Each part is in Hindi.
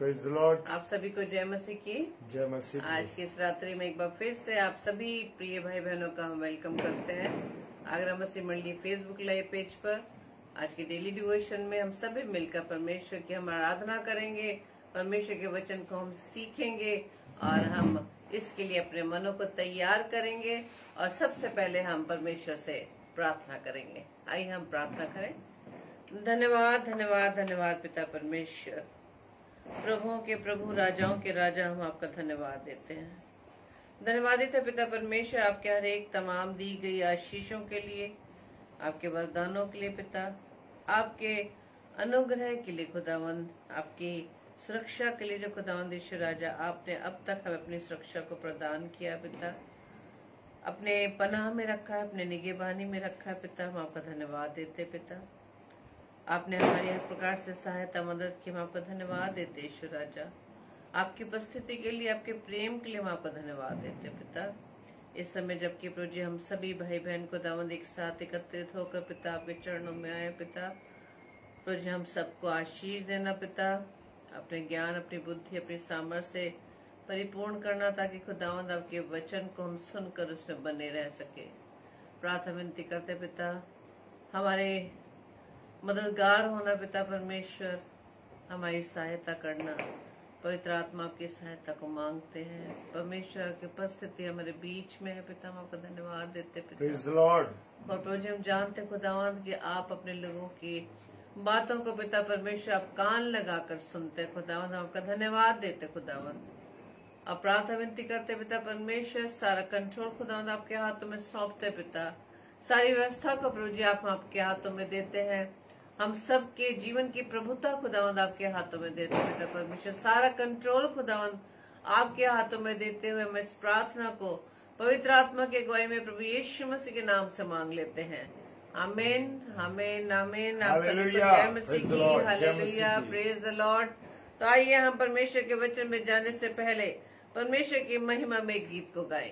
Praise the Lord. आप सभी को जय मसीह की। जय मसीह। आज की इस रात्रि में एक बार फिर से आप सभी प्रिय भाई बहनों का हम वेलकम करते हैं आगरा मसीह मंडली फेसबुक लाइव पेज पर। आज के डेली डिवोशन में हम सभी मिलकर परमेश्वर की हम आराधना करेंगे, परमेश्वर के वचन को हम सीखेंगे और हम इसके लिए अपने मनों को तैयार करेंगे। और सबसे पहले हम परमेश्वर से प्रार्थना करेंगे। आइए हम प्रार्थना करें। धन्यवाद धन्यवाद धन्यवाद पिता परमेश्वर, प्रभुओं के प्रभु, राजाओं के राजा, हम आपका धन्यवाद देते हैं। धन्यवादित है पिता परमेश्वर आपके हर एक तमाम दी गई आशीषों के लिए, आपके वरदानों के लिए पिता, आपके अनुग्रह के लिए खुदावंद, आपकी सुरक्षा के लिए जो खुदावंद ईश्वर राजा आपने अब तक हमें अपनी सुरक्षा को प्रदान किया पिता, अपने पनाह में रखा है, अपने निगहबानी में रखा है पिता, हम आपका धन्यवाद देते पिता। आपने हमारी हर प्रकार से सहायता मदद की, हम आपका धन्यवाद देते ईश्वर राजा। आपकी उपस्थिति के लिए, आपके प्रेम के लिए हम आपका धन्यवाद देते पिता। इस समय जबकि प्रभु जी हम सभी भाई बहन को दावंद एक साथ एकत्रित होकर पिता आपके चरणों में आए पिता, प्रभु जी हम सबको आशीष देना पिता, अपने ज्ञान, अपनी बुद्धि, अपनी सामर्थ्य से परिपूर्ण करना ताकि खुदावंद आपके वचन को हम सुनकर उसमें बने रह सके। प्रार्थना विनती करते पिता, हमारे मददगार होना पिता परमेश्वर, हमारी सहायता करना, पवित्र आत्मा आपकी सहायता को मांगते हैं। परमेश्वर की उपस्थिति हमारे बीच में है पिता, हम आपका धन्यवाद देते पिता। Praise the Lord. और प्रभु जी हम जानते खुदावंद कि आप अपने लोगों की बातों को पिता परमेश्वर आप कान लगाकर सुनते खुदावंद, हम आपका धन्यवाद देते खुदावंद। अब प्रार्थना विनती करते पिता परमेश्वर, सारा कंट्रोल खुदावंद आपके हाथों में सौंपते पिता, सारी व्यवस्था को प्रभु जी आप आपके हाथों में देते हैं। हम सबके जीवन की प्रभुता खुदावंद आपके हाथों में देते हैं पिता परमेश्वर, सारा कंट्रोल खुदावंद आपके हाथों में देते हुए हम इस प्रार्थना को पवित्र आत्मा के अगुवाई में प्रभु यीशु मसीह के नाम से मांग लेते हैं। आमीन आमीन आमीन। आप सभी को जय मसीह की। Hallelujah, praise the Lord. तो आइए हम परमेश्वर के वचन में जाने से पहले परमेश्वर की महिमा में गीत को गाएं।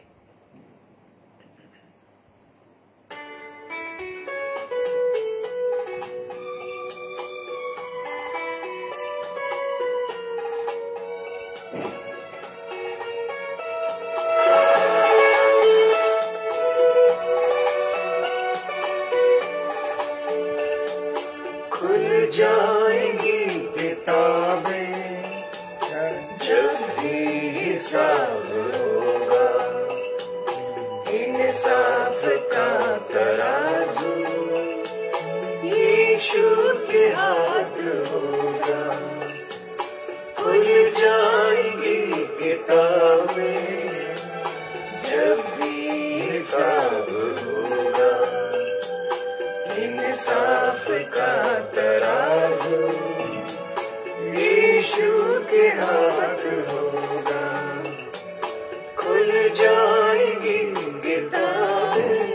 जाएंगी किताबें जब भी हिसाब होगा, इंसाफ का तराजू यीशु के हाथ होगा। खुल जाएंगी किताबें जब भी हिसाब होगा, इंसाफ का तराजू यीशु के हाथ होगा। खुल जाएंगी किताबें।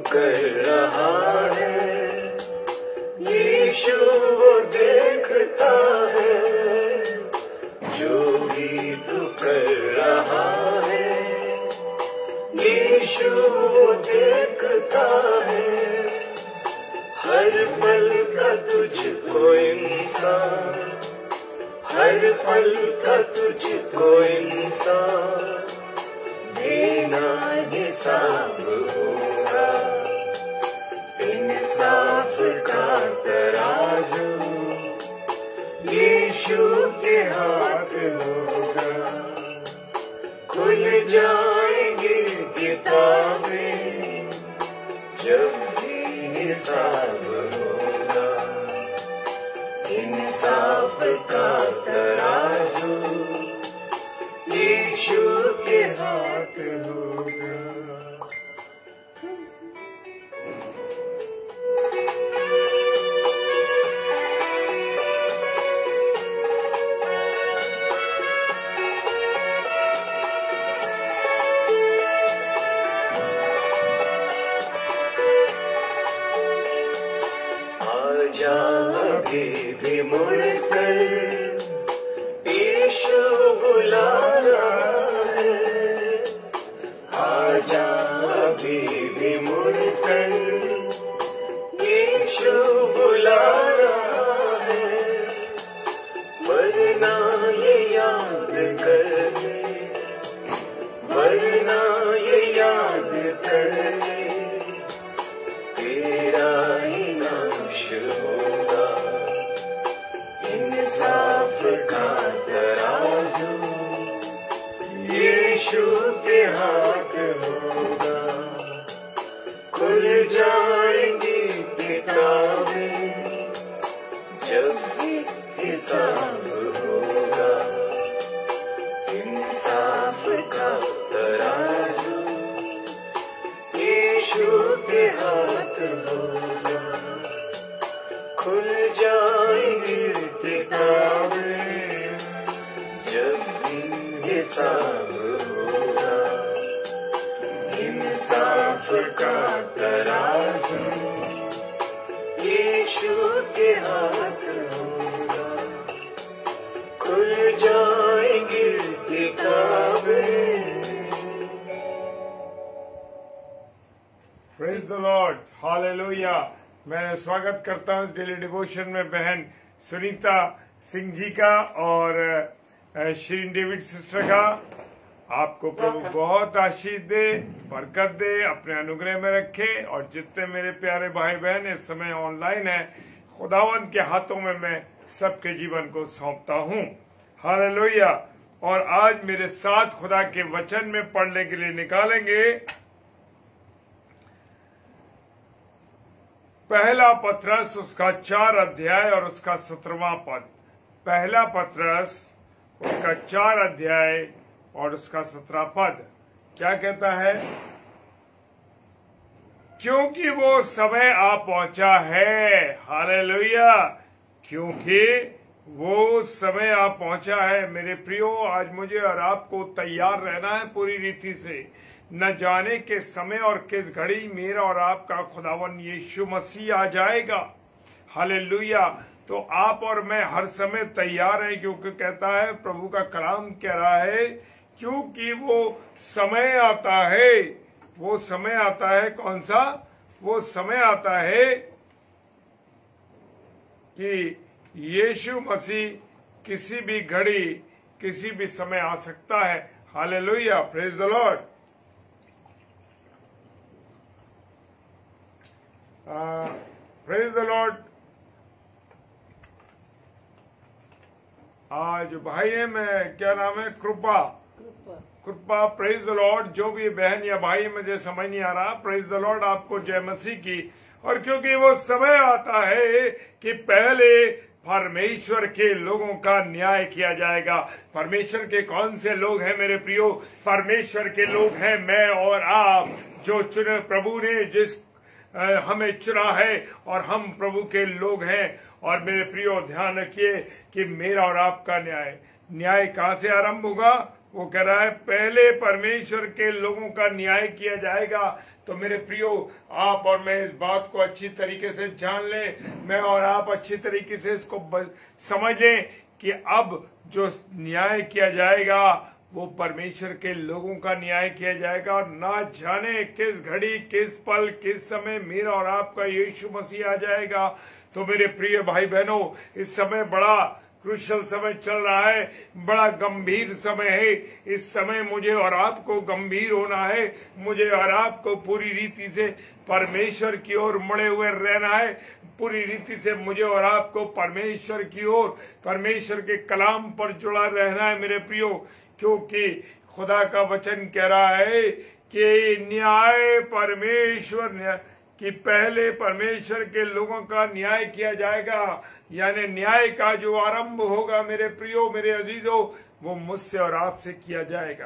कर रहा है यीशु वो देखता है, जो भी तू कर रहा है यीशु वो देखता है। हर पल का तुझको इंसान, हर पल का तुझको इंसान देना हिसाब होगा। इंसाफ का तराजू यीशु के हाथ होगा। खुल जाएंगी किताबें जब भी हिसाब होगा, इंसाफ का तराजू यीशु के हाथ होगा। आजा अभी भी मुड़कर, यीशु बुला रहा है। आजा अभी भी मुड़कर, यीशु बुला रहा है। वरना ये याद कर ले, वरना ये याद कर ले, तेरा ही नाश होगा। इंसाफ का तराजू यीशु के हाथ होगा। खुल जाएंगी किताबें जब भी हिसाब होगा। इंसाफ का तराजू यीशु के हाथ होगा। खुल जाएंगी किताबें जब भी हिसाब होगा। इंसाफ का तराजू यीशु के हाथ होगा। खुल जाएंगी किताबें। Praise the Lord, hallelujah. मैं स्वागत करता हूं डेली डिवोशन में बहन सुनीता सिंह जी का और श्रीन डेविड सिस्टर का। आपको प्रभु बहुत आशीष दे, बरकत दे, अपने अनुग्रह में रखे। और जितने मेरे प्यारे भाई बहन इस समय ऑनलाइन है, खुदावंद के हाथों में मैं सबके जीवन को सौंपता हूँ। हालेलुया। और आज मेरे साथ खुदा के वचन में पढ़ने के लिए निकालेंगे पहला पत्रस उसका 4 अध्याय और उसका 17वां पद। पहला पत्रस उसका 4 अध्याय और उसका 17 पद क्या कहता है? क्योंकि वो समय आ पहुंचा है। हालेलुया। क्योंकि वो समय आ पहुंचा है। मेरे प्रियो, आज मुझे और आपको तैयार रहना है पूरी रीति से। न जाने के समय और किस घड़ी मेरा और आपका खुदावन यीशु मसीह आ जाएगा। हालेलुया। तो आप और मैं हर समय तैयार हैं, क्योंकि कहता है, प्रभु का कलाम कह रहा है, क्योंकि वो समय आता है। वो समय आता है, कौन सा? वो समय आता है कि यीशु मसीह किसी भी घड़ी किसी भी समय आ सकता है। Hallelujah. Praise the Lord. Praise the Lord. आज भाई है, मैं क्या नाम है, कृपा। Praise the Lord. जो भी बहन या भाई मुझे समझ नहीं आ रहा, प्रेज द लॉर्ड, आपको जय मसीह की। और क्योंकि वो समय आता है कि पहले परमेश्वर के लोगों का न्याय किया जाएगा। परमेश्वर के कौन से लोग हैं मेरे प्रियो? परमेश्वर के लोग हैं मैं और आप, जो चुने प्रभु ने जिस हमें चुना है, और हम प्रभु के लोग हैं। और मेरे प्रियो, ध्यान रखिए कि मेरा और आपका न्याय कहां से आरंभ होगा? वो कह रहा है पहले परमेश्वर के लोगों का न्याय किया जाएगा। तो मेरे प्रियो, आप और मैं इस बात को अच्छी तरीके से जान लें, मैं और आप अच्छी तरीके से इसको समझ लें कि अब जो न्याय किया जाएगा वो परमेश्वर के लोगों का न्याय किया जाएगा। और ना जाने किस घड़ी, किस पल, किस समय मेरा और आपका यीशु मसीह आ जाएगा। तो मेरे प्रिय भाई बहनों, इस समय बड़ा क्रूशल समय चल रहा है, बड़ा गंभीर समय है। इस समय मुझे और आपको गंभीर होना है। मुझे और आपको पूरी रीति से परमेश्वर की ओर मुड़े हुए रहना है। पूरी रीति से मुझे और आपको परमेश्वर की ओर, परमेश्वर के कलाम पर जुड़ा रहना है मेरे प्रियो। क्योंकि खुदा का वचन कह रहा है कि न्याय परमेश्वर कि पहले परमेश्वर के लोगों का न्याय किया जाएगा। यानी न्याय का जो आरंभ होगा मेरे प्रियो, मेरे अजीजों, वो मुझसे और आपसे किया जाएगा।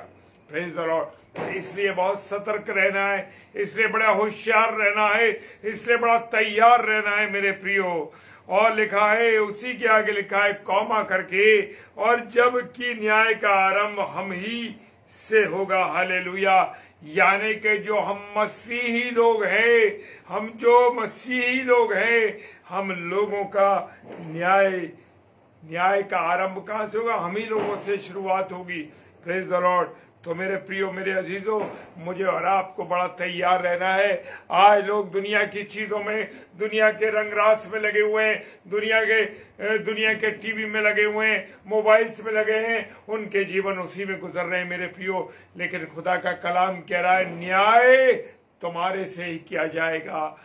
Praise the Lord. इसलिए बहुत सतर्क रहना है, इसलिए बड़ा होशियार रहना है, इसलिए बड़ा तैयार रहना है मेरे प्रियो। और लिखा है, उसी के आगे लिखा है कौमा करके, और जब की न्याय का आरंभ हम ही से होगा। हालेलुया। यानी कि जो हम मसीही लोग हैं, हम जो मसीही लोग हैं, हम लोगों का न्याय का आरंभ कहां से होगा? हम ही लोगों से शुरुआत होगी। Praise the Lord. तो मेरे प्रियो, मेरे अजीजों, मुझे और आपको बड़ा तैयार रहना है। आज लोग दुनिया की चीजों में, दुनिया के रंगरास में लगे हुए हैं, दुनिया के टीवी में लगे हुए हैं, मोबाइल्स में लगे हैं, उनके जीवन उसी में गुजर रहे हैं मेरे प्रियो। लेकिन खुदा का कलाम कह रहा है न्याय तुम्हारे से ही किया जाएगा,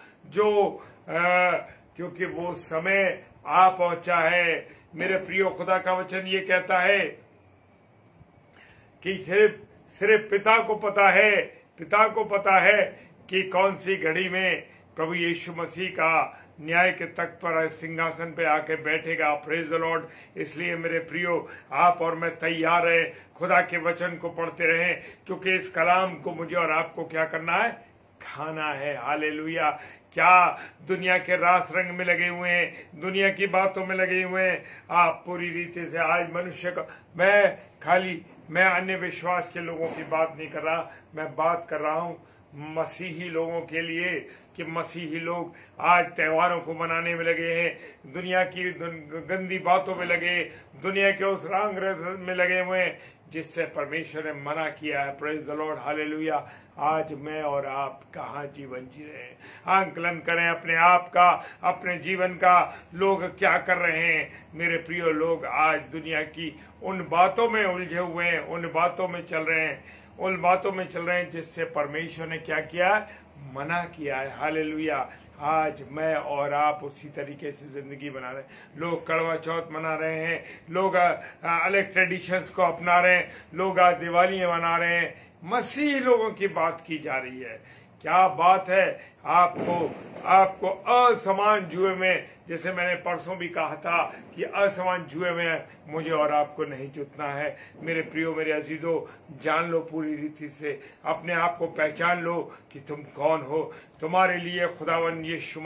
क्योंकि वो समय आ पहुंचा है। मेरे प्रियो, खुदा का वचन ये कहता है कि सिर्फ पिता को पता है कि कौन सी घड़ी में प्रभु यीशु मसीह का न्याय के तख्त पर सिंहासन पे आके बैठेगा। Praise the Lord. इसलिए मेरे प्रियो, आप और मैं तैयार रहे, खुदा के वचन को पढ़ते रहें, क्योंकि इस कलाम को मुझे और आपको क्या करना है? खाना है। हालेलुया। क्या दुनिया के रास रंग में लगे हुए हैं, दुनिया की बातों में लगे हुए हैं आप पूरी रीति से। आज मनुष्य का, मैं अन्य विश्वास के लोगों की बात नहीं कर रहा, मैं बात कर रहा हूं मसीही लोगों के लिए, कि मसीही लोग आज त्योहारों को मनाने में लगे हैं, दुनिया की गंदी बातों में लगे, दुनिया के उस रंग में लगे हुए हैं जिससे परमेश्वर ने मना किया है। Praise the Lord. हालेलुया। आज मैं और आप कहाँ जीवन जी रहे हैं? आंकलन करें अपने आप का, अपने जीवन का। लोग क्या कर रहे हैं? मेरे प्रिय लोग आज दुनिया की उन बातों में उलझे हुए हैं, उन बातों में चल रहे हैं जिससे परमेश्वर ने क्या किया है? मना किया है। हालेलुया। आज मैं और आप उसी तरीके से जिंदगी बना रहे हैं। लोग करवा चौथ मना रहे हैं, लोग अलग ट्रेडिशंस को अपना रहे हैं, लोग आज दिवाली मना रहे हैं। मसीही लोगों की बात की जा रही है। क्या बात है? आपको असमान जुए में, जैसे मैंने परसों भी कहा था कि असमान जुए में मुझे और आपको नहीं जुटना है। मेरे प्रियो, मेरे अजीजों, जान लो पूरी रीति से, अपने आप को पहचान लो कि तुम कौन हो। तुम्हारे लिए खुदावन यीशु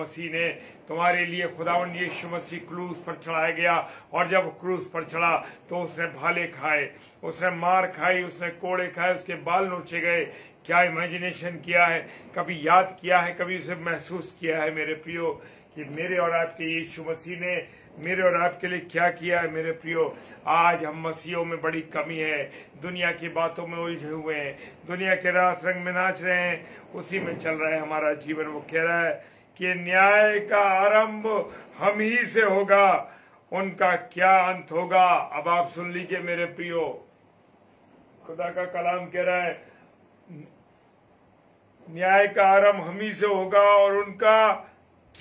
मसीह क्रूस पर चढ़ाया गया, और जब क्रूस पर चढ़ा तो उसने भाले खाए, उसने मार खाई, उसने कोड़े खाए, उसके बाल नोचे गए। क्या इमेजिनेशन किया है? कभी याद किया है? कभी उसे महसूस किया है? मेरे प्रियो, कि मेरे और आपके यीशु मसीह ने मेरे और आपके लिए क्या किया है? मेरे प्रियो, आज हम मसीहों में बड़ी कमी है, दुनिया की बातों में उलझे हुए हैं, दुनिया के रास रंग में नाच रहे हैं, उसी में चल रहा है हमारा जीवन। वो कह रहा है कि न्याय का आरंभ हम ही से होगा, उनका क्या अंत होगा? अब आप सुन लीजिए मेरे प्रियो, खुदा का कलाम कह रहा है न्याय का आरंभ हम ही से होगा और उनका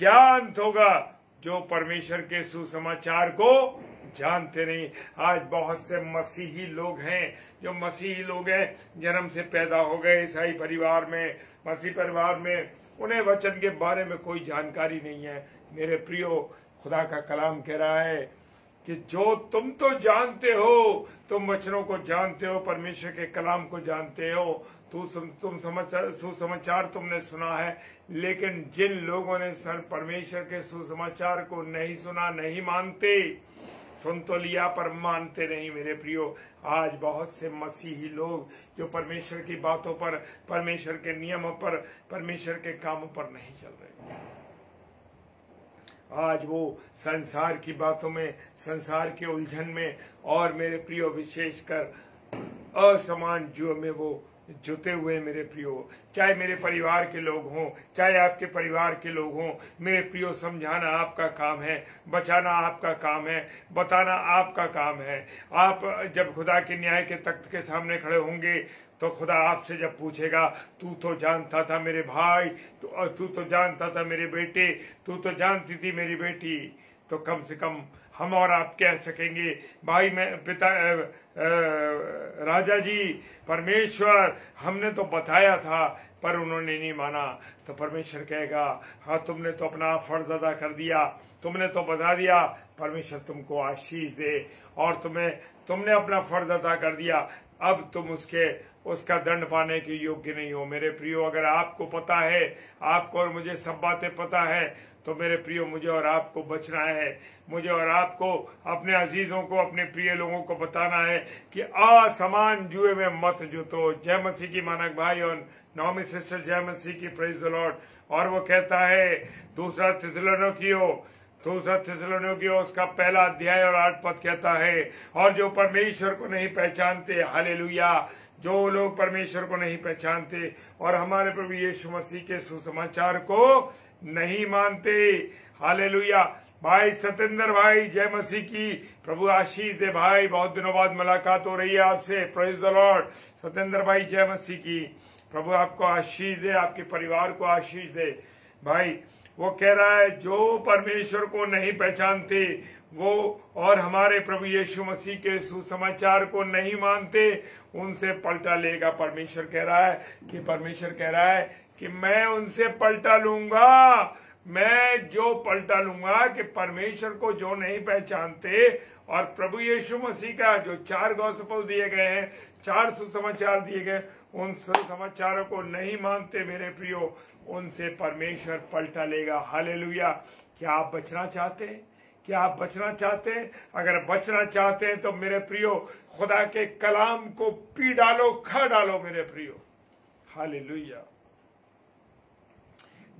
क्या अंत होगा? जो परमेश्वर के सुसमाचार को जानते नहीं। आज बहुत से मसीही लोग हैं, जो मसीही लोग हैं, जन्म से पैदा हो गए ईसाई परिवार में, मसीह परिवार में, उन्हें वचन के बारे में कोई जानकारी नहीं है। मेरे प्रियो, खुदा का कलाम कह रहा है कि जो तुम तो जानते हो, तुम वचनों को जानते हो, परमेश्वर के कलाम को जानते हो, तुम सुसमाचार तुमने सुना है, लेकिन जिन लोगों ने परमेश्वर के सुसमाचार को नहीं सुना, नहीं मानते, सुन तो लिया पर मानते नहीं। मेरे प्रियो, आज बहुत से मसीही लोग जो परमेश्वर की बातों पर, परमेश्वर के नियमों पर, परमेश्वर के कामों पर नहीं चल रहे। आज वो संसार की बातों में, संसार के उलझन में, और मेरे प्रियो विशेषकर असमान जुए में वो जुटे हुए। मेरे प्रियो, चाहे मेरे परिवार के लोग हों, चाहे आपके परिवार के लोग हों, मेरे प्रियो, समझाना आपका काम है, बचाना आपका काम है, बताना आपका काम है। आप जब खुदा के न्याय के तख्त के सामने खड़े होंगे तो खुदा आपसे जब पूछेगा, तू तो जानता था मेरे भाई, तू तो जानता था मेरे बेटे, तू तो जानती थी मेरी बेटी, तो कम से कम हम और आप कह सकेंगे, भाई मैं पिता राजा जी, परमेश्वर हमने तो बताया था पर उन्होंने नहीं माना। तो परमेश्वर कहेगा, हाँ तुमने तो अपना फर्ज अदा कर दिया, तुमने तो बता दिया, परमेश्वर तुमको आशीष दे, और तुमने अपना फर्ज अदा कर दिया। अब तुम उसके उसका दंड पाने के योग्य नहीं हो। मेरे प्रियो, अगर आपको पता है, आपको और मुझे सब बातें पता है, तो मेरे प्रियो मुझे और आपको बचना है। मुझे और आपको अपने अजीजों को, अपने प्रिय लोगों को बताना है कि असमान जुए में मत जुतो। जय मसीह की मानक भाई और नौमी सिस्टर, जय मसीह की, प्रेज द लॉर्ड। और वो कहता है दूसरा थिस्सलुनीकियों उसका पहला अध्याय और 8 पद कहता है, और जो परमेश्वर को नहीं पहचानते, हालेलुया, जो लोग परमेश्वर को नहीं पहचानते और हमारे प्रभु यीशु मसीह के सुसमाचार को नहीं मानते, हालेलुया। भाई सतेंद्र भाई, जय मसीह की, प्रभु आशीष दे भाई, बहुत दिनों बाद मुलाकात हो रही है आपसे, प्रेज द लॉर्ड। सतेंद्र भाई, जय मसीह की, प्रभु आपको आशीष दे, आपके परिवार को आशीष दे। भाई वो कह रहा है जो परमेश्वर को नहीं पहचानते वो और हमारे प्रभु यीशु मसीह के सुसमाचार को नहीं मानते, उनसे पलटा लेगा। परमेश्वर कह रहा है कि मैं उनसे पलटा लूंगा। मैं जो पलटा लूंगा कि परमेश्वर को जो नहीं पहचानते और प्रभु यीशु मसीह का जो 4 गॉस्पेल दिए गए हैं, 4 सुसमाचार दिए गए, उन सुसमाचारों को नहीं मानते मेरे प्रियो, उनसे परमेश्वर पलटा लेगा। हालेलुया। क्या आप बचना चाहते हैं? क्या आप बचना चाहते हैं? अगर बचना चाहते हैं तो मेरे प्रियो खुदा के कलाम को पी डालो, खा डालो मेरे प्रियो। हालेलुया।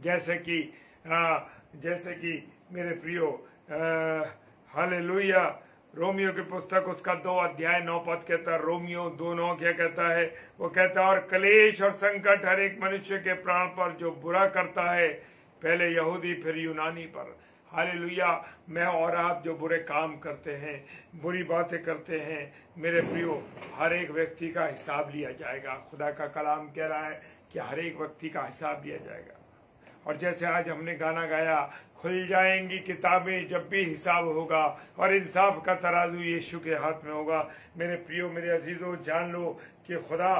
जैसे कि मेरे प्रियो, हालेलुया, रोमियो की पुस्तक उसका 2 अध्याय 9 पद कहता है, रोमियो 2:9 क्या कहता है? वो कहता है, और क्लेश और संकट हर एक मनुष्य के प्राण पर जो बुरा करता है, पहले यहूदी फिर यूनानी पर। हालेलुया। मैं और आप जो बुरे काम करते हैं, बुरी बातें करते हैं, मेरे प्रियो, हर एक व्यक्ति का हिसाब लिया जाएगा। खुदा का कलाम कह रहा है कि हर एक व्यक्ति का हिसाब लिया जाएगा। और जैसे आज हमने गाना गाया, खुल जाएंगी किताबें जब भी हिसाब होगा, और इंसाफ का तराजू यीशु के हाथ में होगा। मेरे प्रियो, मेरे अजीजों, जान लो कि खुदा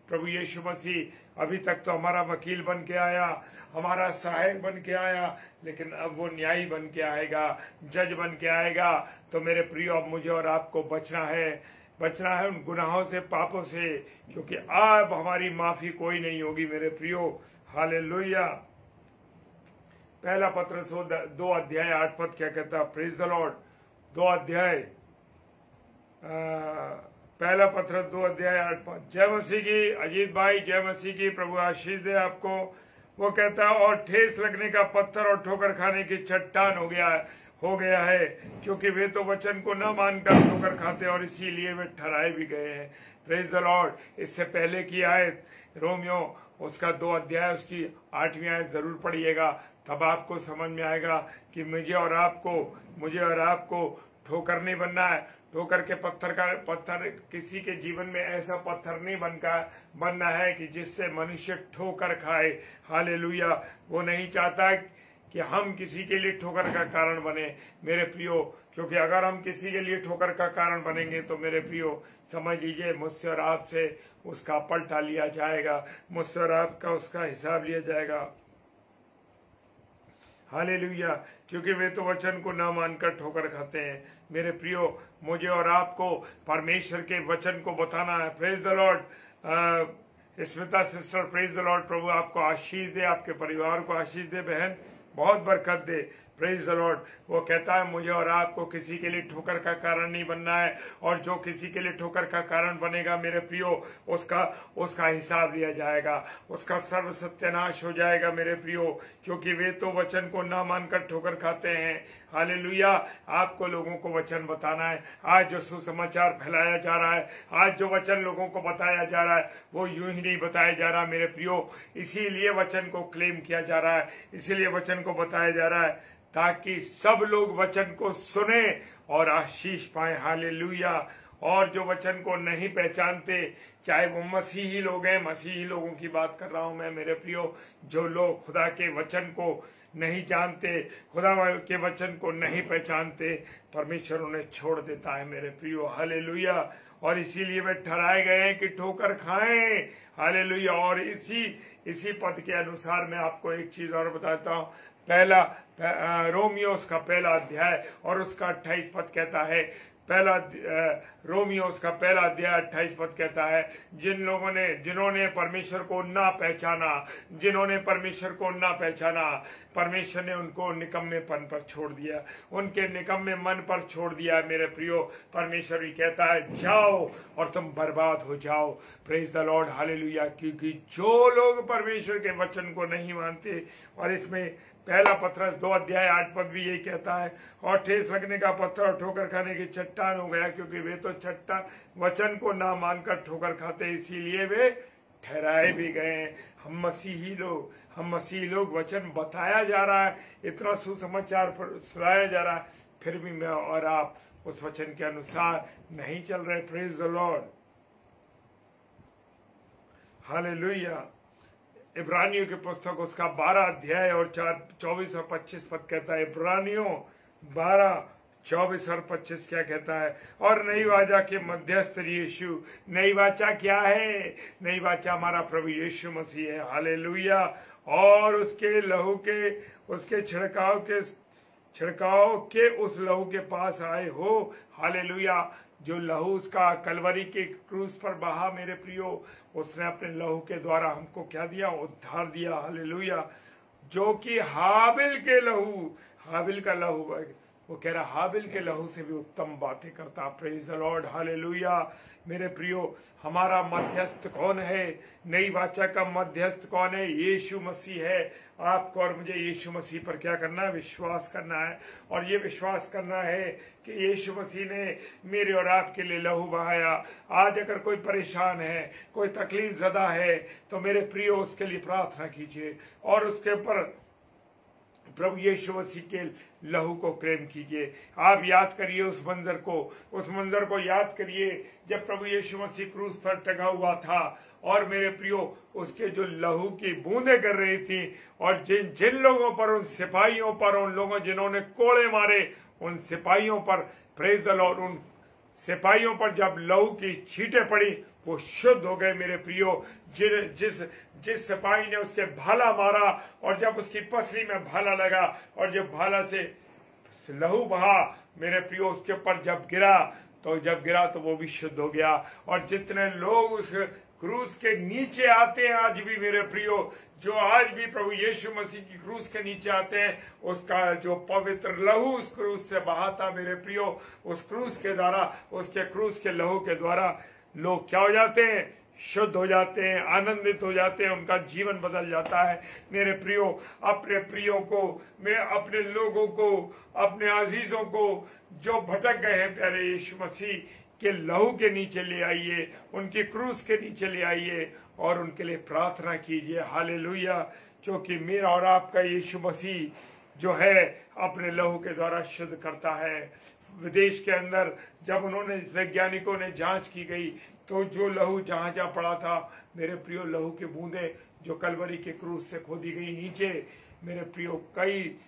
प्रभु यीशु मसीह अभी तक तो हमारा वकील बन के आया, हमारा सहायक बन के आया, लेकिन अब वो न्यायी बन के आएगा, जज बन के आएगा। तो मेरे प्रियो, अब मुझे और आपको बचना है उन गुनाहों से, पापों से, क्योंकि अब हमारी माफी कोई नहीं होगी मेरे प्रियो। हालेलुया। पहला पत्रस 2 अध्याय 8 पद क्या कहता है? Praise the Lord. 2 अध्याय, पहला पत्रस 2 अध्याय 8 पद। जय मसीह की अजीत भाई, जय मसीह की, प्रभु आशीष दे आपको। वो कहता है, और ठेस लगने का पत्थर और ठोकर खाने की चट्टान हो गया है, क्योंकि वे तो वचन को न मानकर ठोकर खाते और इसीलिए वे ठहराए भी गए हैं। Praise the Lord. इससे पहले की आयत रोमियो उसका 2 अध्याय उसकी 8वीं आयत जरूर पढ़िएगा, तब आपको समझ में आएगा कि मुझे और आपको ठोकर नहीं बनना है। ठोकर के पत्थर किसी के जीवन में ऐसा पत्थर नहीं बनना है कि जिससे मनुष्य ठोकर खाए। हालेलुया। वो नहीं चाहता कि हम किसी के लिए ठोकर का कारण बने मेरे प्रियो, क्योंकि अगर हम किसी के लिए ठोकर का कारण बनेंगे तो मेरे प्रियो समझ लीजिए, मुझसे और आपसे उसका पलटा लिया जाएगा, मुझसे और आपका उसका हिसाब लिया जाएगा। हालेलुया। क्योंकि वे तो वचन को न मानकर ठोकर खाते हैं। मेरे प्रियो, मुझे और आपको परमेश्वर के वचन को बताना है। Praise the Lord. Smita sister, praise the Lord. प्रभु आपको आशीष दे, आपके परिवार को आशीष दे, बहन बहुत बरकत दे। Praise the Lord. वो कहता है मुझे और आपको किसी के लिए ठोकर का कारण नहीं बनना है, और जो किसी के लिए ठोकर का कारण बनेगा मेरे प्रियो, उसका हिसाब लिया जाएगा, उसका सर्व सत्यानाश हो जाएगा मेरे प्रियो, क्योंकि वे तो वचन को ना मानकर ठोकर खाते हैं। हालेलुया। आपको लोगों को वचन बताना है। आज जो सुसमाचार फैलाया जा रहा है, आज जो वचन लोगों को बताया जा रहा है, वो यूं ही नहीं बताया जा रहा मेरे प्रियो। इसीलिए वचन को क्लेम किया जा रहा है, इसीलिए वचन को बताया जा रहा है, ताकि सब लोग वचन को सुने और आशीष पाए। हालेलुया। और जो वचन को नहीं पहचानते, चाहे वो मसीही लोग हैं, मसीही लोगों की बात कर रहा हूं मैं मेरे प्रियो, जो लोग खुदा के वचन को नहीं जानते, खुदा के वचन को नहीं पहचानते, परमेश्वर उन्हें छोड़ देता है मेरे प्रियो। हालेलुया। और इसीलिए वे ठहराए गए हैं कि ठोकर खाएं। हालेलुया। और इसी पद के अनुसार मैं आपको एक चीज और बताता हूं। पहला रोमियो उसका पहला अध्याय और उसका 28 पद कहता है, पहला रोमियो उसका पहला अध्याय 28 पद कहता है, जिन्होंने परमेश्वर को ना पहचाना, जिन्होंने परमेश्वर को ना पहचाना, परमेश्वर ने उनको निकम्मेपन पर छोड़ दिया, उनके निकम्मे मन पर छोड़ दिया। मेरे प्रियो, परमेश्वर भी कहता है जाओ और तुम बर्बाद हो जाओ। Praise the Lord, hallelujah. क्योंकि जो लोग परमेश्वर के वचन को नहीं मानते, और इसमें पहला पत्रस 2 अध्याय 8 पद भी यही कहता है, और ठेस लगने का पत्थर और ठोकर खाने की चट्टान हो गया, क्योंकि वे तो चट्टान वचन को ना मानकर ठोकर खाते, इसीलिए वे ठहराए भी गए। हम मसीही लोग वचन बताया जा रहा है, इतना सुसमाचार सुनाया जा रहा है, फिर भी मैं और आप उस वचन के अनुसार नहीं चल रहे। Praise the Lord, hallelujah. इब्रानियों की पुस्तक उसका 12 अध्याय और 24 और 25 पद कहता है, इब्रानियों 12, 24 और 25 क्या कहता है, और नई वाचा के मध्यस्थ यीशु। नई वाचा क्या है? नई वाचा हमारा प्रभु यीशु मसीह है, हालेलुया। और उसके लहू के, उसके छिड़काव के उस लहू के पास आए हो, हालेलुया। जो लहू उसका कलवरी के क्रूस पर बहा, मेरे प्रियो, उसने अपने लहू के द्वारा हमको क्या दिया? उद्धार दिया, हालेलुया। जो कि हाबिल का लहू, वो कह रहा हाबिल के लहू से भी उत्तम बातें करता। Praise the Lord, hallelujah. मेरे प्रियो, हमारा मध्यस्थ कौन है? नई वाचा का मध्यस्थ कौन है? यीशु मसीह है। आपको और मुझे यीशु मसीह पर क्या करना है? विश्वास करना है। और ये विश्वास करना है कि यीशु मसीह ने मेरे और आपके लिए लहू बहाया। आज अगर कोई परेशान है, कोई तकलीफ ज़दा है, तो मेरे प्रियो उसके लिए प्रार्थना कीजिए और उसके ऊपर प्रभु यीशु मसीह के लहू को प्रेम कीजिए। आप याद करिए उस मंजर को याद करिए जब प्रभु यीशु मसीह क्रूस पर टंगा हुआ था, और मेरे प्रियो उसके जो लहू की बूंदें कर रही थी, और जिन लोगों पर, उन सिपाहियों पर, उन लोगों जिन्होंने कोड़े मारे, उन सिपाहियों पर, प्रेज द लॉर्ड, उन सिपाहियों पर जब लहू की छींटें पड़ी, वो शुद्ध हो गए। मेरे प्रियो, जिस सिपाही ने उसके भाला मारा, और जब उसकी पसली में भाला लगा और जब भाला से लहू बहा, मेरे प्रियो, उसके ऊपर जब गिरा तो वो भी शुद्ध हो गया। और जितने लोग उस क्रूस के नीचे आते हैं आज भी, मेरे प्रियो, जो आज भी प्रभु यीशु मसीह की क्रूस के नीचे आते हैं, उसका जो पवित्र लहू उस क्रूस से बहाता, मेरे प्रियो, उस क्रूस के द्वारा, उसके क्रूस के लहू के द्वारा लोग क्या हो जाते हैं? शुद्ध हो जाते हैं, आनंदित हो जाते हैं, उनका जीवन बदल जाता है। मेरे प्रियो, अपने प्रियो को, मैं अपने लोगों को, अपने अजीजों को जो भटक गए हैं, प्यारे यीशु मसीह के लहू के नीचे ले आइए, उनकी क्रूस के नीचे ले आइए और उनके लिए प्रार्थना कीजिए, हालेलुया। क्योंकि मेरा और आपका यीशु मसीह जो है अपने लहू के द्वारा शुद्ध करता है। विदेश के अंदर जब वैज्ञानिकों ने जांच की गई, तो जो लहू जहां जहां पड़ा था, मेरे प्रियो, लहू के बूंदे जो कलवरी के क्रूस से खोदी गई नीचे, मेरे प्रियो, कई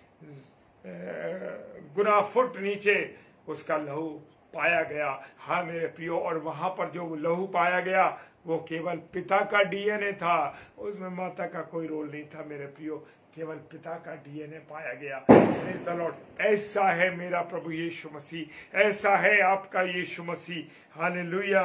गुना फुट नीचे उसका लहू पाया गया। हाँ मेरे प्रियो, और वहां पर जो लहू पाया गया वो केवल पिता का डीएनए था, उसमें माता का कोई रोल नहीं था। मेरे प्रियो, केवल पिता का डीएनए पाया गया। Praise the Lord. ऐसा है मेरा प्रभु यीशु मसीह, ऐसा है आपका यीशु मसीह, हालेलुया।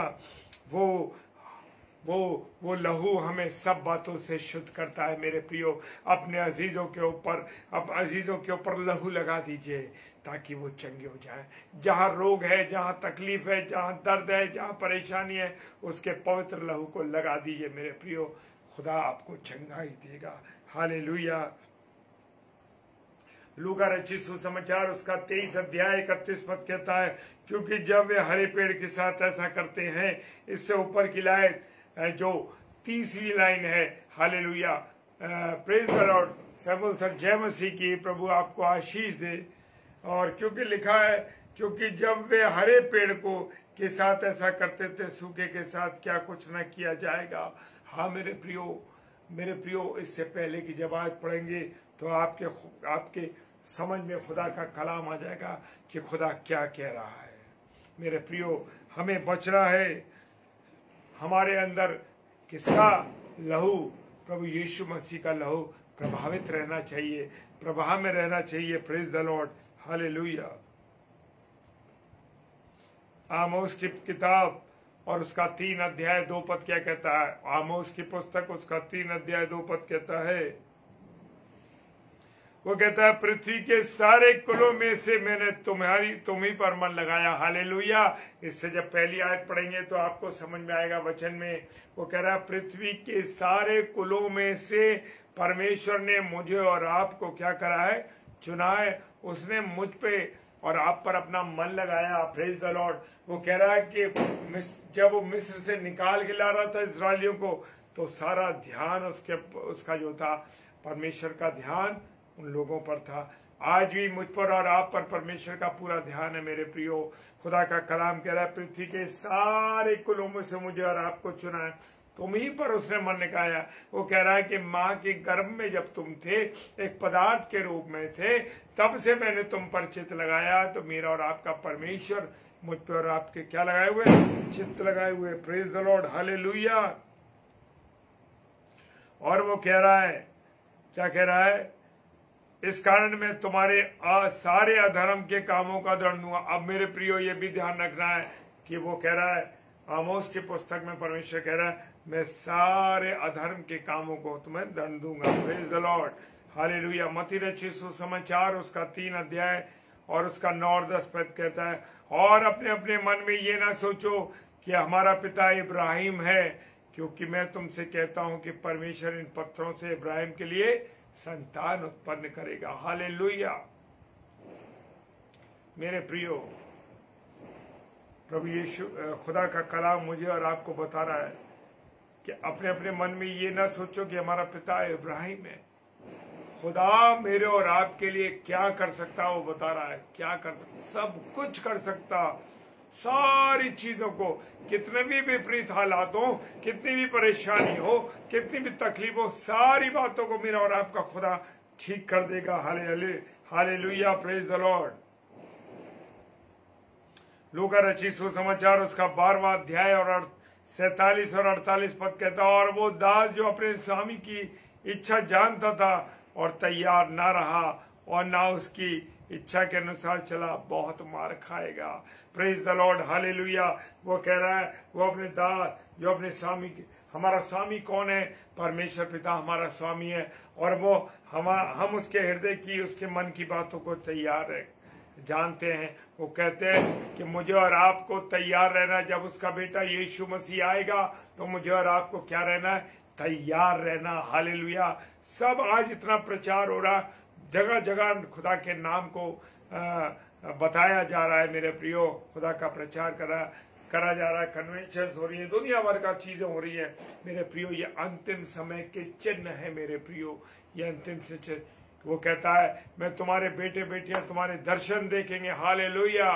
वो लहू हमें सब बातों से शुद्ध करता है। मेरे प्रियो, अपने अजीजों के ऊपर लहू लगा दीजिए ताकि वो चंगे हो जाए। जहां रोग है, जहां तकलीफ है, जहां दर्द है, जहां परेशानी है, उसके पवित्र लहू को लगा दीजिए। मेरे प्रियो, खुदा आपको चंगाई देगा, हालेलुया। लूका रचित सुसमाचार उसका 23 अध्याय 31 पद कहता है, क्योंकि जब वे हरे पेड़ के साथ ऐसा करते हैं, इससे ऊपर की लाइन जो 30वीं लाइन है, हालेलुया, प्रेज द लॉर्ड। सब सर जय मसीह की, प्रभु आपको आशीष दे। और क्योंकि लिखा है, क्योंकि जब वे हरे पेड़ को के साथ ऐसा करते थे, सूखे के साथ क्या कुछ न किया जाएगा। हाँ मेरे प्रियो, इससे पहले कि जब आज पढ़ेंगे तो आपके समझ में खुदा का कलाम आ जाएगा कि खुदा क्या कह रहा है। मेरे प्रियो, हमें बचना है। हमारे अंदर किसका लहू? प्रभु यीशु मसीह का लहू प्रभावित रहना चाहिए, प्रभाव में रहना चाहिए। Praise the Lord, hallelujah. Amos की किताब और उसका 3 अध्याय 2 पद क्या कहता है? आमोस की पुस्तक उसका 3 अध्याय 2 पद कहता है, वो कहता है पृथ्वी के सारे कुलों में से मैंने तुम ही पर मन लगाया। हालेलुया। इससे जब पहली आयत पढ़ेंगे तो आपको समझ में आएगा वचन में। वो कह रहा है पृथ्वी के सारे कुलों में से परमेश्वर ने मुझे और आपको क्या करा है? चुना है। उसने मुझ पे और आप पर अपना मन लगाया। Praise the Lord. वो कह रहा है कि जब वो मिस्र से निकाल के ला रहा था इस्राएलियों को, तो सारा ध्यान उसका जो था, परमेश्वर का ध्यान उन लोगों पर था। आज भी मुझ पर और आप पर परमेश्वर का पूरा ध्यान है मेरे प्रियो। खुदा का कलाम कह रहा है पृथ्वी के सारे कुलों में से मुझे और आपको चुना है, तुम ही पर उसने मन लगाया। वो कह रहा है कि माँ के गर्भ में जब तुम थे, एक पदार्थ के रूप में थे, तब से मैंने तुम पर चित्त लगाया। तो मेरा और आपका परमेश्वर मुझ पर और आपके क्या लगाए हुए? चित्त लगाए हुए। Praise the Lord. हालेलुया। और वो कह रहा है, क्या कह रहा है? इस कारण मैं तुम्हारे सारे अधर्म के कामों का दंड दूंगा। अब मेरे प्रियो ये भी ध्यान रखना है कि वो कह रहा है, आमोस की पुस्तक में परमेश्वर कह रहा है मैं सारे अधर्म के कामों को तुम्हें दंड दूंगा। Praise the Lord. हालेलुया। मत्ती रचित सुसमाचार उसका 3 अध्याय और उसका 9 और 10 पद कहता है, और अपने अपने मन में ये ना सोचो कि हमारा पिता इब्राहिम है, क्योंकि मैं तुमसे कहता हूं कि परमेश्वर इन पत्थरों से इब्राहिम के लिए संतान उत्पन्न करेगा। हालेलुया। मेरे प्रियो, प्रभु यीशु खुदा का कलाम मुझे और आपको बता रहा है कि अपने अपने मन में ये ना सोचो कि हमारा पिता इब्राहिम है। खुदा मेरे और आपके लिए क्या कर सकता है वो बता रहा है। क्या कर सकता? सब कुछ कर सकता। सारी चीजों को, कितने भी विपरीत हालात हो, कितनी भी परेशानी हो, कितनी भी तकलीफ हो, सारी बातों को मेरा और आपका खुदा ठीक कर देगा। हालेलुया। Praise the Lord. लूका रचित सुसमाचार उसका 12वां अध्याय और 47 और 48 पद कहता, और वो दास जो अपने स्वामी की इच्छा जानता था और तैयार ना रहा और ना उसकी इच्छा के अनुसार चला, बहुत मार खाएगा। Praise the Lord. हालेलुया। वो कह रहा है, वो अपने दास जो अपने स्वामी की, हमारा स्वामी कौन है? परमेश्वर पिता हमारा स्वामी है, और वो हम उसके हृदय की, उसके मन की बातों को तैयार है, जानते हैं। वो कहते हैं कि मुझे और आपको तैयार रहना। जब उसका बेटा यीशु मसीह आएगा तो मुझे और आपको क्या रहना है? तैयार रहना। हालेलुया। सब आज इतना प्रचार हो रहा, जगह जगह खुदा के नाम को बताया जा रहा है मेरे प्रियो। खुदा का प्रचार करा जा रहा है। कन्वेंशन हो रही है, दुनिया भर का चीजें हो रही है मेरे प्रियो। ये अंतिम समय के चिन्ह है मेरे प्रियो। ये अंतिम से चिन्ह। वो कहता है मैं तुम्हारे बेटे बेटियां तुम्हारे दर्शन देखेंगे। हालेलुया।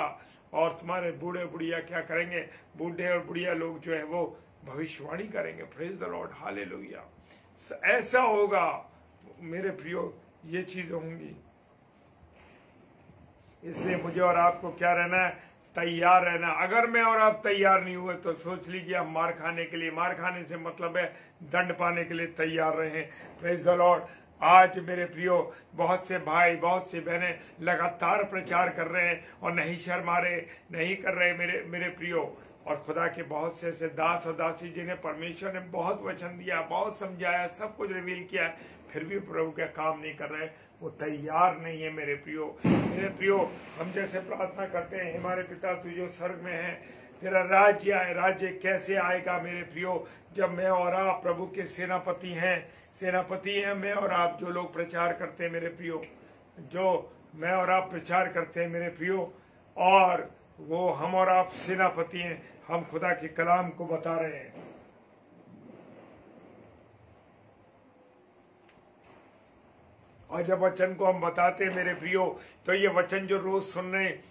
और तुम्हारे बूढ़े बुढ़िया क्या करेंगे? बूढ़े और बुढ़िया लोग जो है वो भविष्यवाणी करेंगे। Praise the Lord. हालेलुया। ऐसा होगा मेरे प्रियो, ये चीजें होंगी। इसलिए मुझे और आपको क्या रहना है? तैयार रहना। अगर मैं और आप तैयार नहीं हुए तो सोच लीजिए हम मार खाने के लिए, मार खाने से मतलब है दंड पाने के लिए तैयार रहे। Praise the Lord. आज मेरे प्रियो, बहुत से भाई, बहुत सी बहनें लगातार प्रचार कर रहे हैं और नहीं शर्मा रहे, नहीं कर रहे मेरे प्रियो। और खुदा के बहुत से ऐसे दास और दासी जिन्हें परमेश्वर ने बहुत वचन दिया, बहुत समझाया, सब कुछ रिवील किया, फिर भी प्रभु का काम नहीं कर रहे, वो तैयार नहीं है मेरे प्रियो। मेरे प्रियो, हम जैसे प्रार्थना करते हैं, हमारे पिता तू जो स्वर्ग में है, तेरा राज्य आए। राज्य कैसे आएगा मेरे प्रियो? जब मैं और आप प्रभु के सेनापति हैं मैं और आप, जो लोग प्रचार करते हैं मेरे प्रियो, जो मैं और आप प्रचार करते हैं मेरे प्रियो, और वो हम और आप सेनापति हैं। हम खुदा के कलाम को बता रहे हैं। और जब वचन को हम बताते हैं मेरे प्रियो, तो ये वचन जो रोज सुन रहे हैं,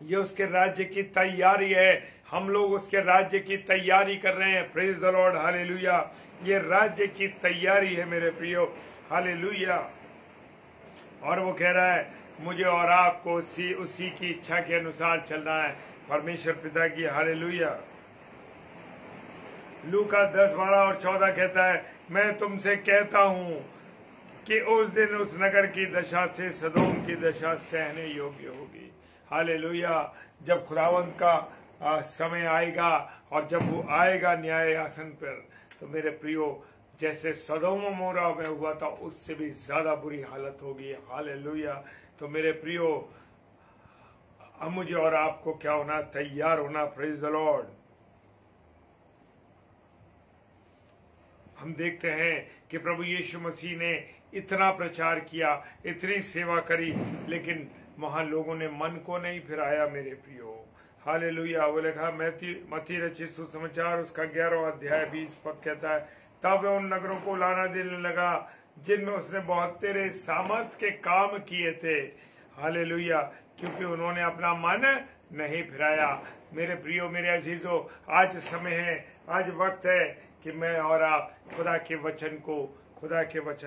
ये उसके राज्य की तैयारी है। हम लोग उसके राज्य की तैयारी कर रहे हैं। Praise the Lord. हालेलुया। ये राज्य की तैयारी है मेरे प्रियो। हालेलुया। और वो कह रहा है मुझे और आपको उसी की इच्छा के अनुसार चलना है, परमेश्वर पिता की। हालेलुया। लूका 10, 12 और 14 कहता है मैं तुमसे कहता हूं कि उस दिन उस नगर की दशा से सदोम की दशा सहने योग्य होगी। हालेलुया। जब खुदावंत का समय आएगा, और जब वो आएगा न्याय आसन पर, तो मेरे प्रियो जैसे सदोम मोरा में हुआ था उससे भी ज्यादा बुरी हालत होगी। हालेलुया। तो मेरे प्रियो अब मुझे और आपको क्या होना, तैयार होना। Praise the Lord. हम देखते हैं कि प्रभु यीशु मसीह ने इतना प्रचार किया, इतनी सेवा करी, लेकिन वहां लोगों ने मन को नहीं फिराया मेरे प्रियो। हालेलुया। वो लिखा मत्ती रचित सुसमाचार उसका 11वां अध्याय 20 पद कहता है, तब वह उन नगरों को लाना देने लगा जिनमें उसने बहुत तेरे सामर्थ के काम किए थे। हालेलुया। क्योंकि उन्होंने अपना मन नहीं फिराया। मेरे प्रियो, मेरे अजीजों, आज समय है, आज वक्त है कि मैं और आप खुदा के वचन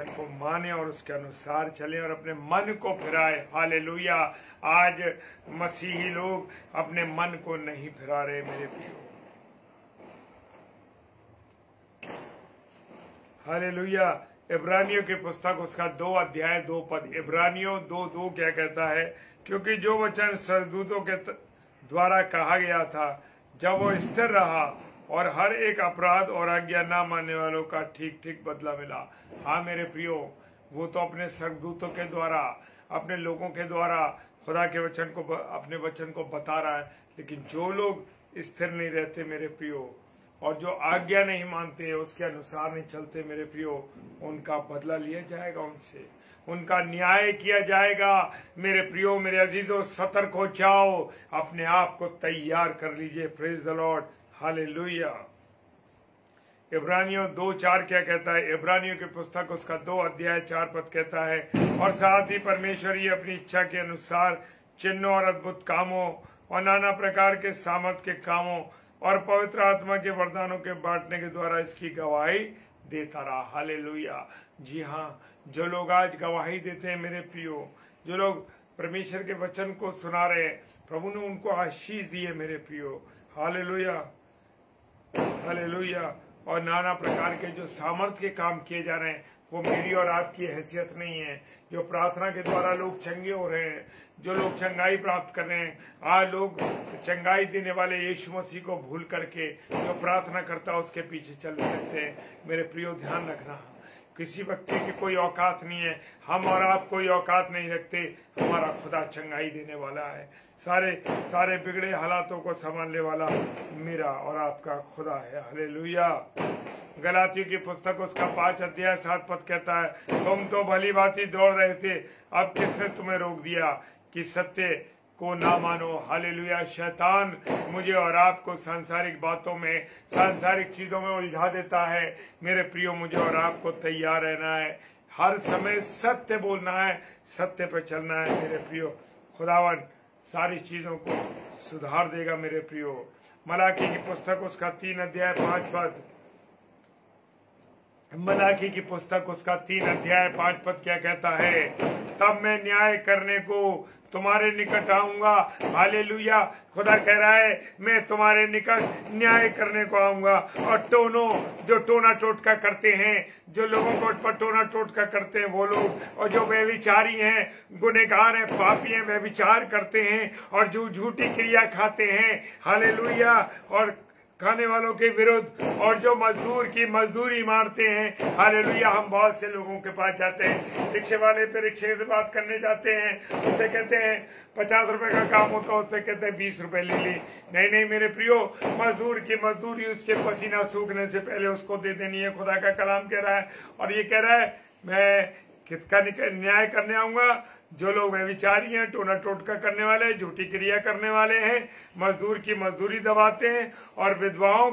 को माने और उसके अनुसार चलें और अपने मन को फिराए। हालेलुया। आज मसीही लोग अपने मन को नहीं फिरा रहे मेरे प्रियो। हालेलुया। इब्रानियों की पुस्तक उसका 2 अध्याय 2 पद, इब्रानियों 2:2 क्या कहता है, क्योंकि जो वचन स्वर्गदूतों के द्वारा कहा गया था, जब वो स्थिर रहा और हर एक अपराध और आज्ञा ना मानने वालों का ठीक ठीक बदला मिला। हाँ मेरे प्रियो, वो तो अपने स्वर्गदूतों के द्वारा, अपने लोगों के द्वारा खुदा के वचन को, अपने वचन को बता रहा है, लेकिन जो लोग स्थिर नहीं रहते मेरे प्रियो, और जो आज्ञा नहीं मानते, उसके अनुसार नहीं चलते मेरे प्रियो, उनका बदला लिया जाएगा, उनसे उनका न्याय किया जाएगा। मेरे प्रियो, मेरे अजीजों, सतर्क हो जाओ, अपने आप को तैयार कर लीजिए। Praise the Lord. हालेलुया। इब्रानियों 2:4 क्या कहता है, इब्रानियों की पुस्तक उसका 2 अध्याय 4 पद कहता है, और साथ ही परमेश्वर ही अपनी इच्छा के अनुसार चिन्हों और अद्भुत कामों और नाना प्रकार के सामर्थ के कामों और पवित्र आत्मा के वरदानों के बांटने के द्वारा इसकी गवाही देता रहा। हालेलुया। जी हाँ, जो लोग आज गवाही देते हैं मेरे प्रियो, जो लोग परमेश्वर के वचन को सुना रहे हैं, प्रभु ने उनको आशीष दी है मेरे प्रियो। हालेलुया। हालेलुया। और नाना प्रकार के जो सामर्थ के काम किए जा रहे हैं, वो मेरी और आपकी हैसियत नहीं है। जो प्रार्थना के द्वारा लोग चंगे हो रहे हैं, जो लोग चंगाई प्राप्त कर रहे हैं, आज लोग चंगाई देने वाले यीशु मसीह को भूल करके जो प्रार्थना करता है उसके पीछे चल सकते हैं। मेरे प्रियो, ध्यान रखना, किसी व्यक्ति की कोई औकात नहीं है, हम और आप कोई औकात नहीं रखते। हमारा खुदा चंगाई देने वाला है, सारे बिगड़े हालातों को संभालने वाला मेरा और आपका खुदा है। हालेलुया। गलातियों की पुस्तक उसका 5 अध्याय 7 पद कहता है, तुम तो भली भांति दौड़ रहे थे, अब किसने तुम्हें रोक दिया कि सत्य को ना मानो। हालेलुया। शैतान मुझे और आपको सांसारिक बातों में, सांसारिक चीजों में उलझा देता है। मेरे प्रियो, मुझे और आपको तैयार रहना है, हर समय सत्य बोलना है, सत्य पर चलना है मेरे प्रियो। खुदावन सारी चीजों को सुधार देगा मेरे प्रियो। मलाकी की पुस्तक उसका 3 अध्याय 5 पद, मलाकी की पुस्तक उसका 3 अध्याय 5 पद क्या कहता है, तब मैं न्याय करने को तुम्हारे निकट आऊंगा। हालेलुया। खुदा कह रहा है, मैं तुम्हारे निकट न्याय करने को आऊंगा। और जो टोना टोटका करते हैं, जो लोगों को टोना टोटका करते हैं वो लोग, और जो व्यभिचारी हैं, गुनहगार हैं, पापी हैं, व्यभिचार करते हैं और जो झूठी क्रिया खाते हैं, हालेलुया, और खाने वालों के विरुद्ध, और जो मजदूर की मजदूरी मारते हैं, हालेलुया। हम बहुत से लोगों के पास जाते हैं, रिक्शे वाले पे रिक्शे से बात करने जाते हैं, उससे कहते हैं 50 रुपए का काम होता है, उससे कहते हैं 20 रुपए ले ली। नहीं मेरे प्रियो, मजदूर की मजदूरी उसके पसीना सूखने से पहले उसको दे देनी है। खुदा का कलाम कह रहा है, और ये कह रहा है, मैं किसका न्याय करने आऊंगा, जो लोग व्यभिचारी हैं, टोना टोटका करने वाले, झूठी क्रिया करने वाले हैं, मजदूर की मजदूरी दबाते हैं, और विधवाओं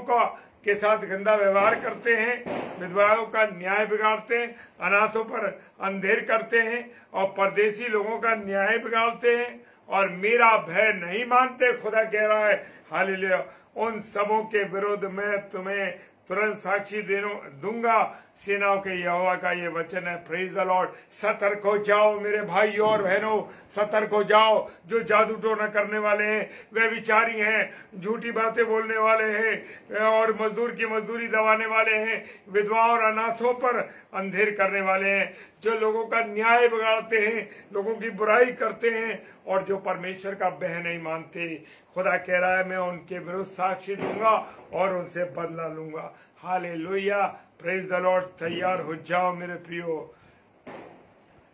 के साथ गंदा व्यवहार करते हैं, विधवाओं का न्याय बिगाड़ते हैं, अनाथों पर अंधेर करते हैं, और परदेसी लोगों का न्याय बिगाड़ते हैं, और मेरा भय नहीं मानते। खुदा कह रहा है, हालेलुया, उन सबों के विरुद्ध मैं तुम्हें तुरंत साक्षी दूंगा। सेनाओं के यहोवा का ये वचन है। Praise the Lord. सतर्क हो जाओ मेरे भाइयों और बहनों, सतर्क हो जाओ। जो जादू टोना करने वाले हैं, वे विचारी हैं, झूठी बातें बोलने वाले हैं और मजदूर की मजदूरी दबाने वाले हैं, विधवाओं और अनाथों पर अंधेर करने वाले हैं, जो लोगों का न्याय बिगाड़ते हैं, लोगों की बुराई करते हैं और जो परमेश्वर का बह नहीं मानते। खुदा कह रहा है मैं उनके विरुद्ध साक्षी दूंगा और उनसे बदला लूंगा। हालेलुया। Praise the Lord. तैयार हो जाओ मेरे प्रियो।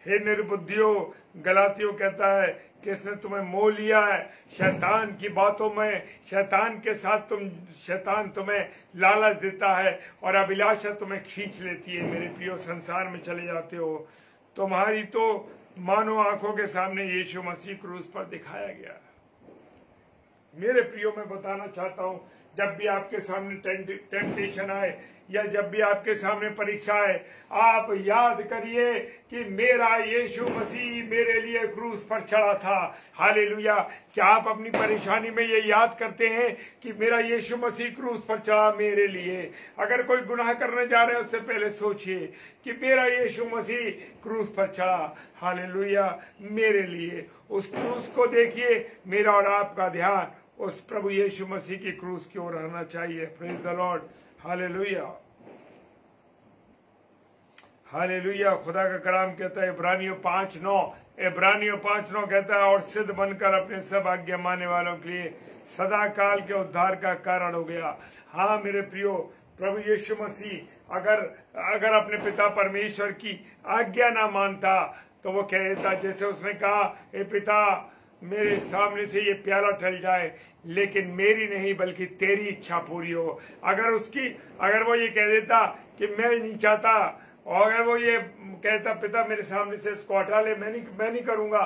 हे निर्बुद्धियों, गलातियों कहता है किसने तुम्हें मोह लिया है शैतान की बातों में। शैतान के साथ शैतान तुम्हें लालच देता है और अभिलाषा तुम्हें खींच लेती है। मेरे प्रियो, संसार में चले जाते हो। तुम्हारी तो मानो आंखों के सामने यीशु मसीह क्रूस पर दिखाया गया। मेरे प्रियो, मैं बताना चाहता हूं, जब भी आपके सामने टेम्पटेशन आए या जब भी आपके सामने परीक्षा आए, आप याद करिए कि मेरा यीशु मसीह मेरे लिए क्रूस पर चढ़ा था। हालेलुया। क्या आप अपनी परेशानी में ये याद करते हैं कि मेरा यीशु मसीह क्रूस पर चढ़ा मेरे लिए? अगर कोई गुनाह करने जा रहे हैं उससे पहले सोचिए कि मेरा यीशु मसीह क्रूस पर चढ़ा। हालेलुया। मेरे लिए उस क्रूस को देखिए। मेरा और आपका ध्यान उस प्रभु यीशु मसीह की क्रूस की ओर रहना चाहिए। Praise the Lord. Hallelujah. Hallelujah. खुदा का कलाम कहता है इब्रानियों 5:9 कहता है और सिद्ध बनकर अपने सब आज्ञा मानने वालों के लिए सदा काल के उद्धार का कारण हो गया। हाँ मेरे प्रियो, प्रभु यीशु मसीह अगर अपने पिता परमेश्वर की आज्ञा ना मानता तो वो कह देता, जैसे उसने कहा, हे पिता मेरे सामने से ये प्याला टल जाए लेकिन मेरी नहीं बल्कि तेरी इच्छा पूरी हो। अगर वो ये कह देता कि मैं नहीं चाहता, और अगर वो ये कहता पिता मेरे सामने से इसको हटा ले, मैं नहीं करूंगा,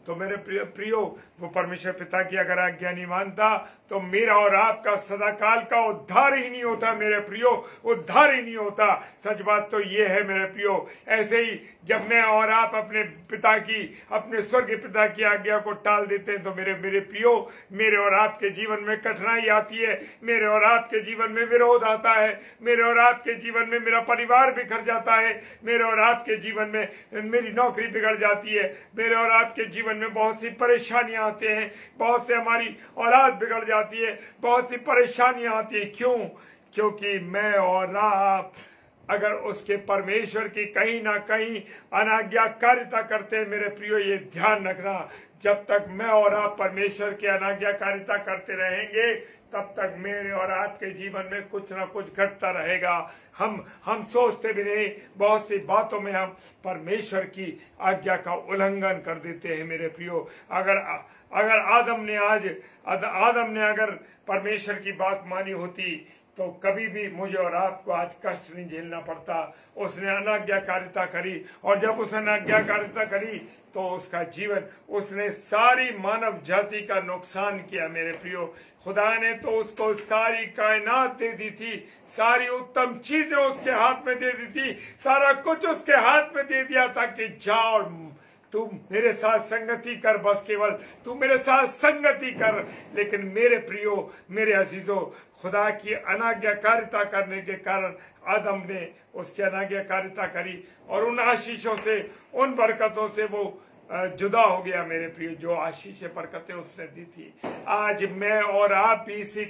तो मेरे प्रियो, वो परमेश्वर पिता की अगर आज्ञा नहीं मानता तो मेरा और आपका सदाकाल का उद्धार ही नहीं होता। मेरे प्रियो, उद्धार ही नहीं होता। सच बात तो ये है मेरे प्रियो। ऐसे ही जब मैं और आप अपने स्वर्गीय पिता की आज्ञा को टाल देते हैं तो मेरे प्रियो, मेरे और आपके जीवन में कठिनाई आती है, मेरे और आपके जीवन में विरोध आता है, मेरे और आपके जीवन में मेरा परिवार बिखर जाता है, मेरे और आपके जीवन में मेरी नौकरी बिगड़ जाती है, मेरे और आपके जीवन में बहुत सी परेशानियां आते हैं, बहुत से हमारी औलाद बिगड़ जाती है, बहुत सी परेशानियां आती है। क्यों? क्योंकि मैं और आप अगर उसके परमेश्वर की कहीं ना कहीं अनाज्ञाकारिता करते हैं। मेरे प्रियो, ये ध्यान रखना, जब तक मैं और आप परमेश्वर की अनाज्ञाकारिता करते रहेंगे तब तक मेरे और आपके जीवन में कुछ ना कुछ घटता रहेगा। हम सोचते भी नहीं, बहुत सी बातों में हम परमेश्वर की आज्ञा का उल्लंघन कर देते हैं। मेरे प्रियो, अगर आदम ने अगर परमेश्वर की बात मानी होती तो कभी भी मुझे और आपको आज कष्ट नहीं झेलना पड़ता। उसने अनाज्ञाकारिता करी और जब उसने अनाज्ञाकारिता करी तो उसने सारी मानव जाति का नुकसान किया। मेरे प्रियो, खुदा ने तो उसको सारी कायनात दे दी थी, सारी उत्तम चीजें उसके हाथ में दे दी थी, सारा कुछ उसके हाथ में दे दिया था कि जाओ तू मेरे साथ संगति कर, बस केवल तू मेरे साथ संगति कर। लेकिन मेरे प्रियो, मेरे अजीजों, खुदा की अनाज्ञाकारिता करने के कारण आदम ने उसकी अनाज्ञाकारिता करी और उन आशीषों से, उन बरकतों से वो जुदा हो गया। मेरे प्रियो, जो आशीष बरकतें उसने दी थी, आज मैं और आप भी इसी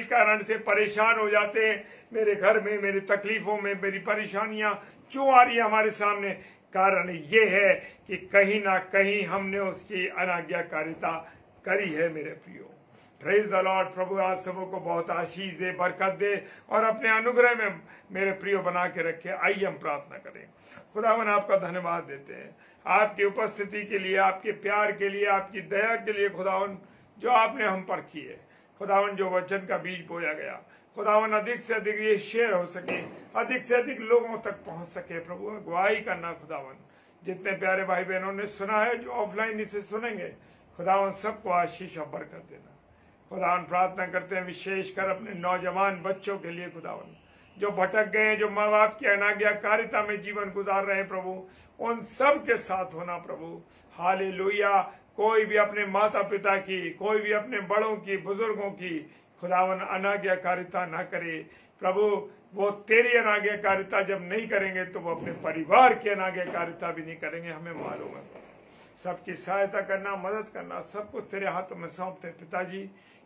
कारण से परेशान हो जाते हैं। मेरे घर में, मेरी तकलीफों में, मेरी परेशानियां क्यों आ रही है हमारे सामने? कारण ये है कि कहीं ना कहीं हमने उसकी अनाज्ञाकारिता करी है। मेरे प्रियो, प्रेज द लॉर्ड। प्रभु आप सबों को बहुत आशीष दे, बरकत दे और अपने अनुग्रह में मेरे प्रियो बना के रखे। आइए हम प्रार्थना करें। खुदावन, आपका धन्यवाद देते हैं आपकी उपस्थिति के लिए, आपके प्यार के लिए, आपकी दया के लिए। खुदावन, जो आपने हम पर की है, खुदावन, जो वचन का बीज बोया गया, खुदावन, अधिक से अधिक ये शेयर हो सके, अधिक से अधिक लोगों तक पहुंच सके। प्रभु, अगुवाई करना खुदावन। जितने प्यारे भाई बहनों ने सुना है, जो ऑफलाइन इसे सुनेंगे, खुदावन, सबको आशीष और बरकत देना। खुदावन, प्रार्थना करते हैं विशेषकर अपने नौजवान बच्चों के लिए, खुदावन, जो भटक गए हैं, जो माँ बाप की अनाज्ञाकारिता में जीवन गुजार रहे हैं, प्रभु, उन सब के साथ होना। प्रभु, हालेलुया। कोई भी अपने माता पिता की, कोई भी अपने बड़ों की, बुजुर्गों की, खुदावन अनाज्ञाकारिता ना करे प्रभु। वो तेरी अनाज्ञाकारिता जब नहीं करेंगे तो वो अपने परिवार की अनाज्ञाकारिता भी नहीं करेंगे, हमें मालूम है। सबकी सहायता करना, मदद करना, सब कुछ तेरे हाथों में सौंपते पिताजी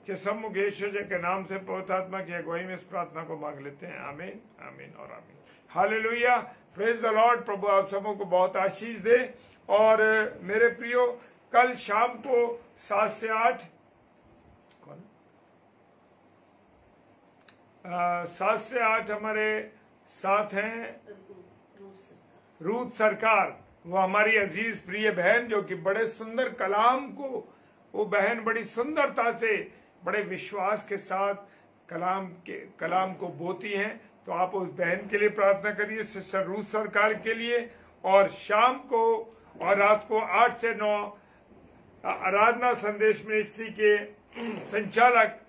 के सम्मुख यीशु जी के नाम से पवित्र आत्मा की अगुवाई में इस प्रार्थना को मांग लेते हैं। आमीन, आमीन और आमीन। Hallelujah, praise the Lord. प्रभु आप सबों को बहुत आशीष दे। और मेरे प्रियो, कल शाम को 7 से 8 7 से 8 हमारे साथ हैं रूथ सरकार। वो हमारी अजीज प्रिय बहन जो कि बड़े सुंदर कलाम को, वो बहन बड़ी सुंदरता से, बड़े विश्वास के साथ कलाम को बोती हैं। तो आप उस बहन के लिए प्रार्थना करिए, सिस्टर रूथ सरकार के लिए। और शाम को और रात को 8 से 9 आराधना संदेश मिनिस्ट्री के संचालक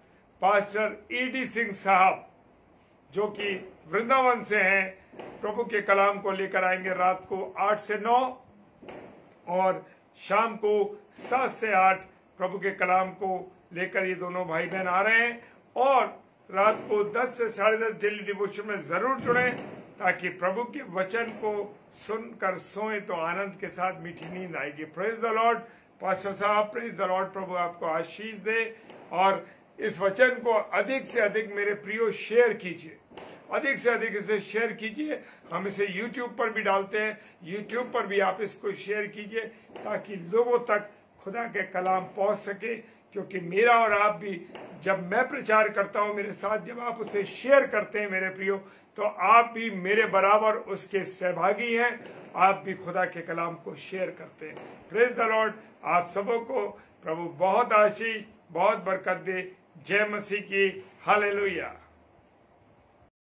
पास्टर ईडी सिंह साहब जो कि वृंदावन से हैं, प्रभु के कलाम को लेकर आएंगे रात को 8 से 9 और शाम को 7 से 8 प्रभु के कलाम को लेकर ये दोनों भाई बहन आ रहे हैं। और रात को 10 से 10:30 डेली डिवोशन में जरूर जुड़ें ताकि प्रभु के वचन को सुनकर सोएं तो आनंद के साथ मीठी नींद आएगी। प्रेज द लॉर्ड पास्टर साहब, प्रेज द लॉर्ड। प्रभु आपको आशीष दे। और इस वचन को अधिक से अधिक मेरे प्रियो शेयर कीजिए, अधिक से अधिक इसे शेयर कीजिए। हम इसे YouTube पर भी डालते हैं, YouTube पर भी आप इसको शेयर कीजिए ताकि लोगों तक खुदा के कलाम पहुंच सके। क्योंकि मेरा और आप भी, जब मैं प्रचार करता हूं मेरे साथ, जब आप उसे शेयर करते हैं मेरे प्रियो, तो आप भी मेरे बराबर उसके सहभागी हैं। आप भी खुदा के कलाम को शेयर करते हैं। Praise the Lord. आप सबों को प्रभु बहुत आशीष, बहुत बरकत दे। जय मसीह की। हालेलुया।